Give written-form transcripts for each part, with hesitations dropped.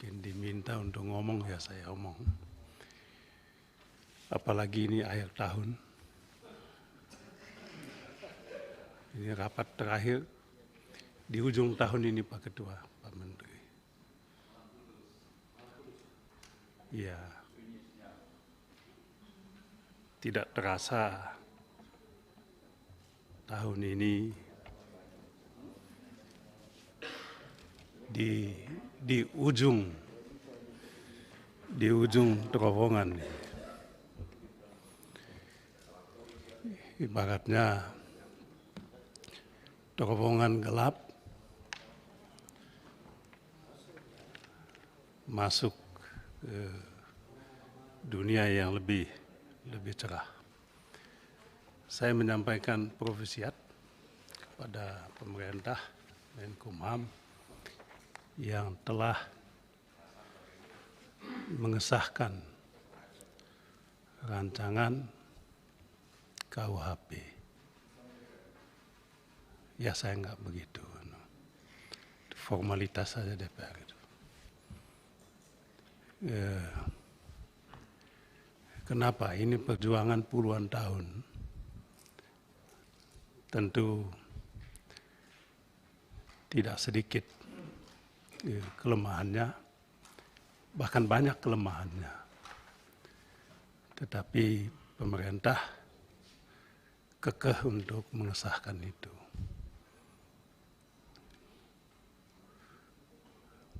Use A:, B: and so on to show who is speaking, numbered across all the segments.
A: Mungkin diminta untuk ngomong ya saya omong. Apalagi ini akhir tahun. Ini rapat terakhir di ujung tahun ini Pak Ketua, Pak Menteri. Ya, tidak terasa tahun ini di ujung terowongan. Ibaratnya terowongan gelap masuk ke dunia yang lebih cerah. Saya menyampaikan profesiat kepada pemerintah Menkumham yang telah mengesahkan rancangan KUHP. Ya saya enggak begitu. Formalitas saja DPR itu. Kenapa? Ini perjuangan puluhan tahun. Tentu tidak sedikit kelemahannya, bahkan banyak kelemahannya. Tetapi pemerintah kekeh untuk mengesahkan itu.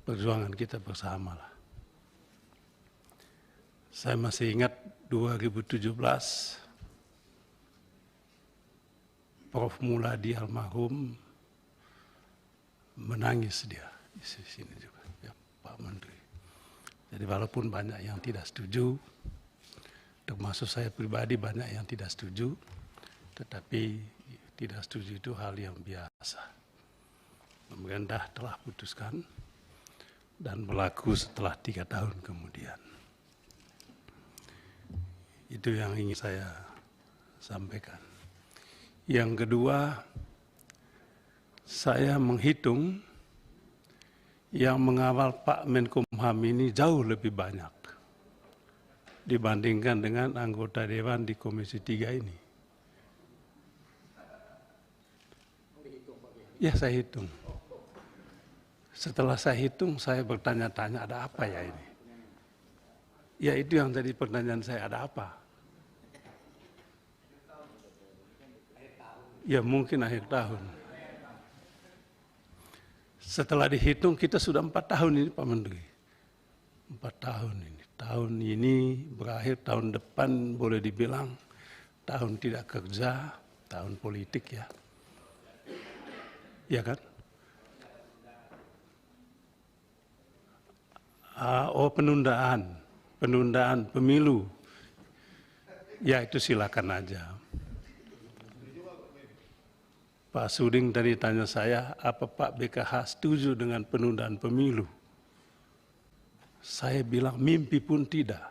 A: Perjuangan kita bersama lah. Saya masih ingat 2017, Prof. Muladi almarhum menangis dia di sini juga, ya, Pak Menteri. Jadi walaupun banyak yang tidak setuju, termasuk saya pribadi banyak yang tidak setuju, tetapi tidak setuju itu hal yang biasa. Pemerintah telah putuskan dan berlaku setelah 3 tahun kemudian. Itu yang ingin saya sampaikan. Yang kedua, saya menghitung yang mengawal Pak Menkumham ini jauh lebih banyak dibandingkan dengan anggota Dewan di Komisi 3 ini. Ya saya hitung. Setelah saya hitung, saya bertanya-tanya ada apa ya ini? Ya itu yang jadi pertanyaan saya, ada apa? Ya mungkin akhir tahun. Setelah dihitung kita sudah 4 tahun ini Pak Menteri. 4 tahun ini. Tahun ini berakhir, tahun depan boleh dibilang tahun tidak kerja, tahun politik ya. Ya kan? Penundaan pemilu. Ya itu silakan aja. Pak Suding tadi tanya saya, apa Pak BKH setuju dengan penundaan pemilu? Saya bilang mimpi pun tidak.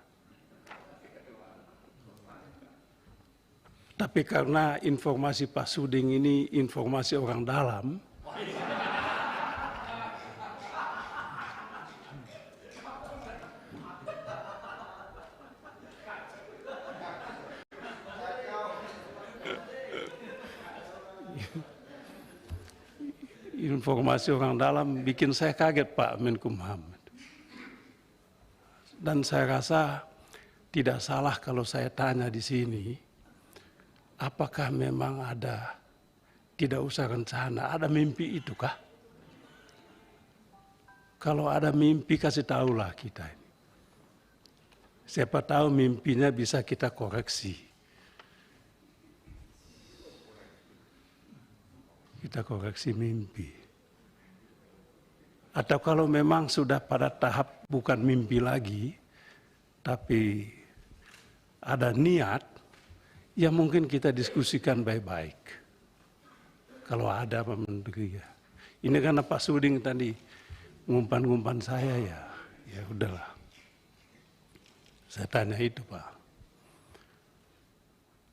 A: Tapi karena informasi Pak Suding ini informasi orang dalam, bikin saya kaget Pak Menkumham. Dan saya rasa tidak salah kalau saya tanya di sini, apakah memang ada, tidak usah rencana, ada mimpi itu kah? Kalau ada mimpi kasih tahulah kita ini. Siapa tahu mimpinya bisa kita koreksi. Kita koreksi mimpi. Atau kalau memang sudah pada tahap bukan mimpi lagi, tapi ada niat, ya mungkin kita diskusikan baik-baik. Kalau ada Pak Menteri ya. Ini karena Pak Suding tadi ngumpan-ngumpan saya ya udahlah. Saya tanya itu Pak.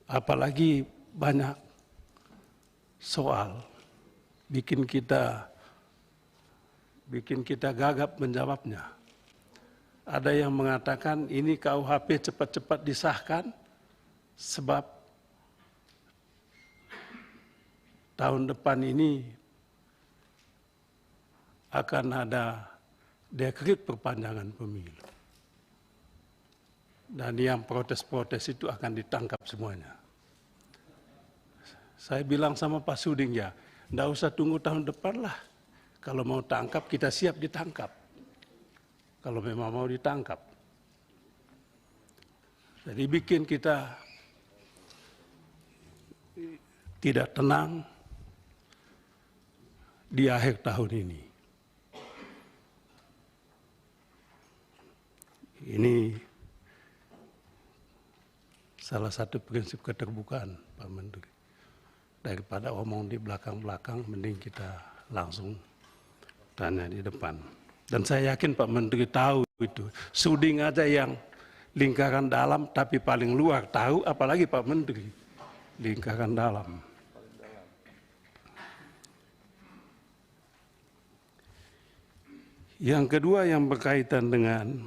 A: Apalagi banyak soal bikin kita gagap menjawabnya. Ada yang mengatakan ini KUHP cepat-cepat disahkan sebab tahun depan ini akan ada dekret perpanjangan pemilu. Dan yang protes-protes itu akan ditangkap semuanya. Saya bilang sama Pak Suding, ya, enggak usah tunggu tahun depan lah. Kalau mau tangkap, kita siap ditangkap. Kalau memang mau ditangkap. Jadi bikin kita tidak tenang di akhir tahun ini. Ini salah satu prinsip keterbukaan, Pak Menteri. Daripada omong di belakang-belakang, mending kita langsung tanya di depan. Dan saya yakin Pak Menteri tahu itu. Suding aja yang lingkaran dalam tapi paling luar tahu, apalagi Pak Menteri lingkaran dalam. Yang kedua yang berkaitan dengan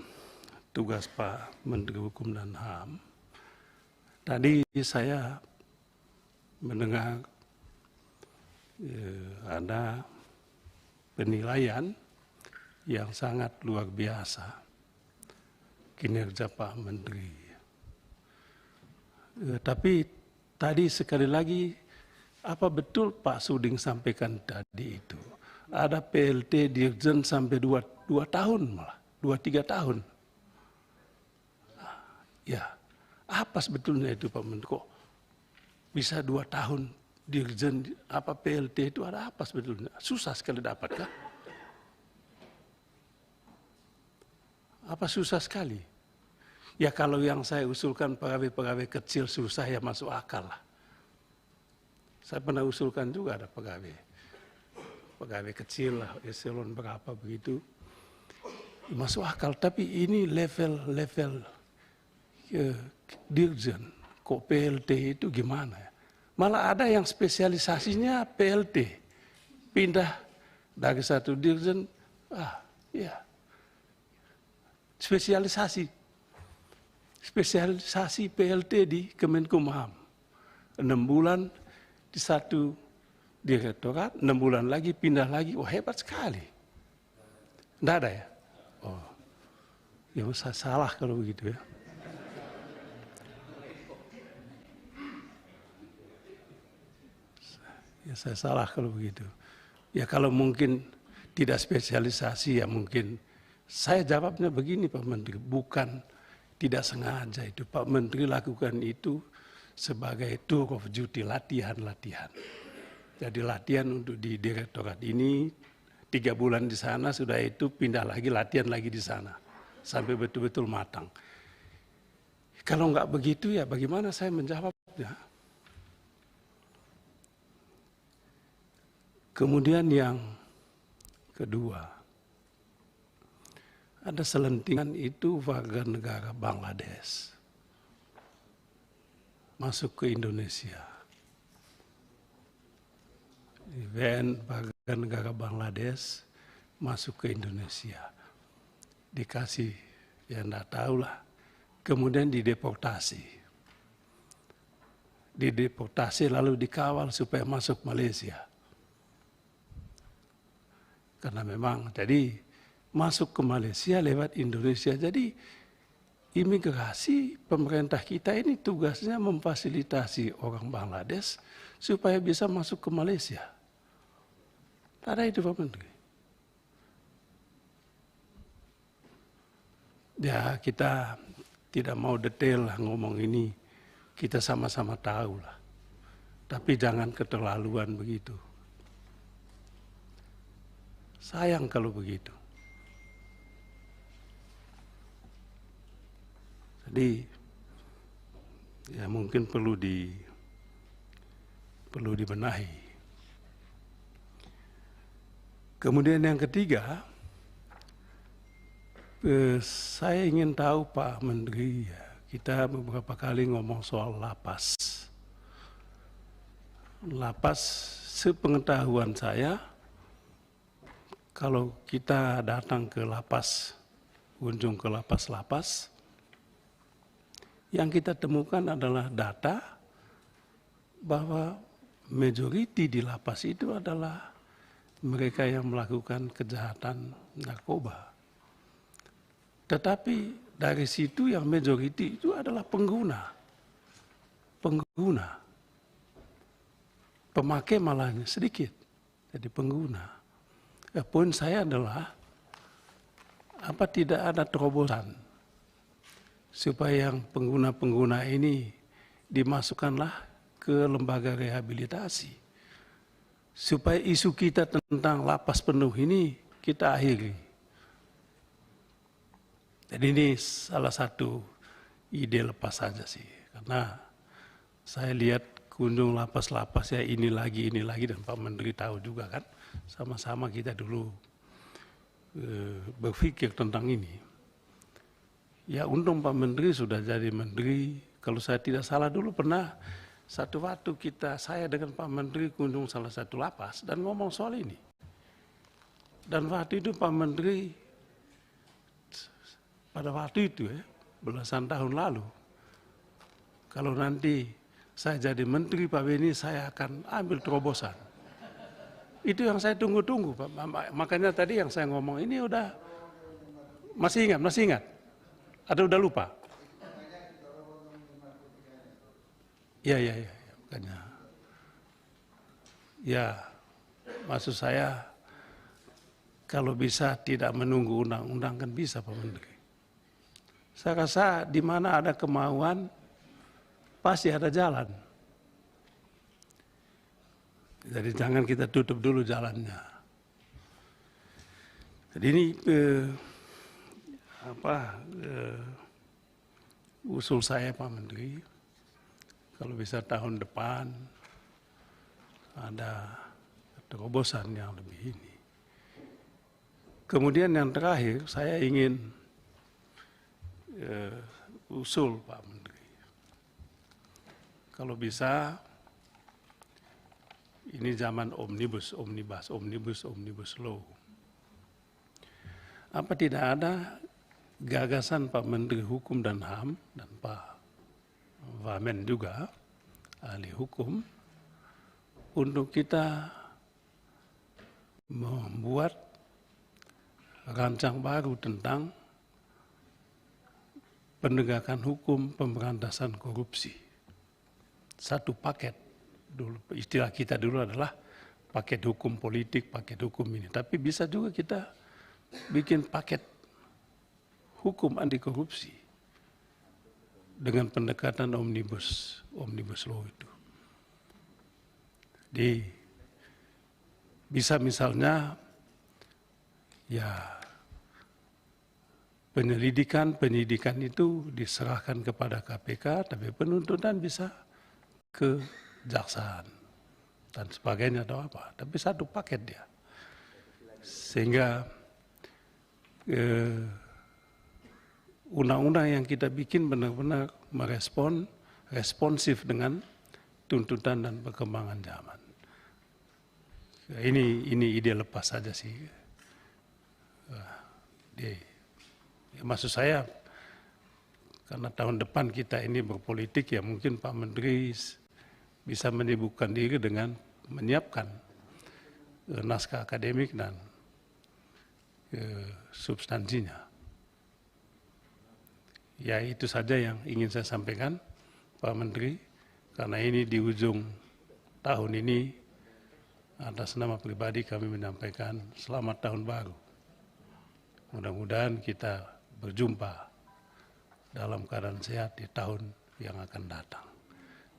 A: tugas Pak Menteri Hukum dan HAM. Tadi saya mendengar ada penilaian yang sangat luar biasa kinerja Pak Menteri. Tapi tadi sekali lagi, apa betul Pak Suding sampaikan tadi itu? Ada PLT Dirjen sampai 2 tahun malah, 2-3 tahun. Ya, apa sebetulnya itu Pak Menteri? Kok bisa 2 tahun Dirjen apa PLT itu, ada apa sebetulnya? Susah sekali dapat kan? Apa susah sekali? Ya kalau yang saya usulkan pegawai-pegawai kecil susah ya masuk akal lah. Saya pernah usulkan juga ada pegawai kecil lah, eselon berapa begitu. Masuk akal, tapi ini level Dirjen, kok PLT itu gimana ya? Malah ada yang spesialisasinya PLT, pindah dari satu Dirjen, ya. Spesialisasi PLT di Kemenkumham. 6 bulan di satu direktorat, 6 bulan lagi pindah lagi. Oh, hebat sekali. Tidak ada ya? Oh, ya saya salah kalau begitu ya. Ya saya salah kalau begitu. Ya kalau mungkin tidak spesialisasi ya mungkin. Saya jawabnya begini Pak Menteri, bukan tidak sengaja itu. Pak Menteri lakukan itu sebagai tour of duty, latihan-latihan. Jadi latihan untuk di direktorat ini, 3 bulan di sana, sudah itu pindah lagi, latihan lagi di sana. Sampai betul-betul matang. Kalau enggak begitu ya bagaimana saya menjawabnya? Kemudian yang kedua, ada selentingan itu warga negara Bangladesh masuk ke Indonesia. WN warga negara Bangladesh masuk ke Indonesia. Dikasih, ya enggak tahu lah. Kemudian dideportasi. Dideportasi lalu dikawal supaya masuk Malaysia. Karena memang jadi masuk ke Malaysia lewat Indonesia. Jadi imigrasi pemerintah kita ini tugasnya memfasilitasi orang Bangladesh supaya bisa masuk ke Malaysia. Ada itu Pak Menteri. Ya kita tidak mau detail lah ngomong ini. Kita sama-sama tahu lah. Tapi jangan keterlaluan begitu. Sayang kalau begitu. Jadi ya mungkin perlu dibenahi. Kemudian yang ketiga, saya ingin tahu Pak Menteri, kita beberapa kali ngomong soal lapas. Lapas, sepengetahuan saya, kalau kita datang ke lapas kunjung ke lapas-lapas, yang kita temukan adalah data bahwa majoriti di lapas itu adalah mereka yang melakukan kejahatan narkoba. Tetapi dari situ yang majoriti itu adalah pengguna. Pemakai malah sedikit, jadi pengguna. Poin saya adalah, apa tidak ada terobosan supaya yang pengguna-pengguna ini dimasukkanlah ke lembaga rehabilitasi, supaya isu kita tentang lapas penuh ini kita akhiri. Jadi ini salah satu ide lepas saja sih, karena saya lihat kunjung lapas-lapas ya ini lagi, dan Pak Menteri tahu juga kan, sama-sama kita dulu berpikir tentang ini. Ya untung Pak Menteri sudah jadi Menteri. Kalau saya tidak salah dulu pernah satu waktu saya dengan Pak Menteri kunjung salah satu lapas dan ngomong soal ini. Dan waktu itu Pak Menteri pada waktu itu belasan tahun lalu, kalau nanti saya jadi Menteri Pak Beni, saya akan ambil terobosan. Itu yang saya tunggu-tunggu Pak. Makanya tadi yang saya ngomong ini udah masih ingat? Atau udah lupa? Ya, makanya. Ya, maksud saya kalau bisa tidak menunggu undang-undang kan bisa Pak Menteri. Saya rasa di mana ada kemauan pasti ada jalan. Jadi jangan kita tutup dulu jalannya. Jadi ini usul saya Pak Menteri, kalau bisa tahun depan ada terobosan yang lebih ini. Kemudian yang terakhir saya ingin usul Pak Menteri, kalau bisa ini zaman omnibus law. Apa tidak ada gagasan Pak Menteri Hukum dan HAM dan Pak Wamen juga, ahli hukum, untuk kita membuat rancang baru tentang penegakan hukum pemberantasan korupsi. Satu paket, dulu istilah kita dulu adalah paket hukum politik, paket hukum ini. Tapi bisa juga kita bikin paket hukum anti korupsi dengan pendekatan omnibus law itu. Jadi bisa misalnya ya penyidikan itu diserahkan kepada KPK, tapi penuntutan bisa ke jaksaan dan sebagainya atau apa. Tapi satu paket dia. Sehingga undang-undang yang kita bikin benar-benar responsif dengan tuntutan dan perkembangan zaman. Ini ide lepas saja sih. Ya, maksud saya, karena tahun depan kita ini berpolitik, ya mungkin Pak Menteri bisa menyibukkan diri dengan menyiapkan naskah akademik dan substansinya. Ya itu saja yang ingin saya sampaikan Pak Menteri, karena ini di ujung tahun ini atas nama pribadi kami menyampaikan selamat tahun baru. Mudah-mudahan kita berjumpa dalam keadaan sehat di tahun yang akan datang.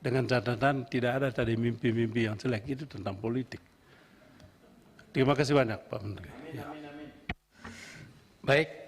A: Dengan catatan tidak ada tadi mimpi-mimpi yang jelek itu tentang politik. Terima kasih banyak Pak Menteri.
B: Baik.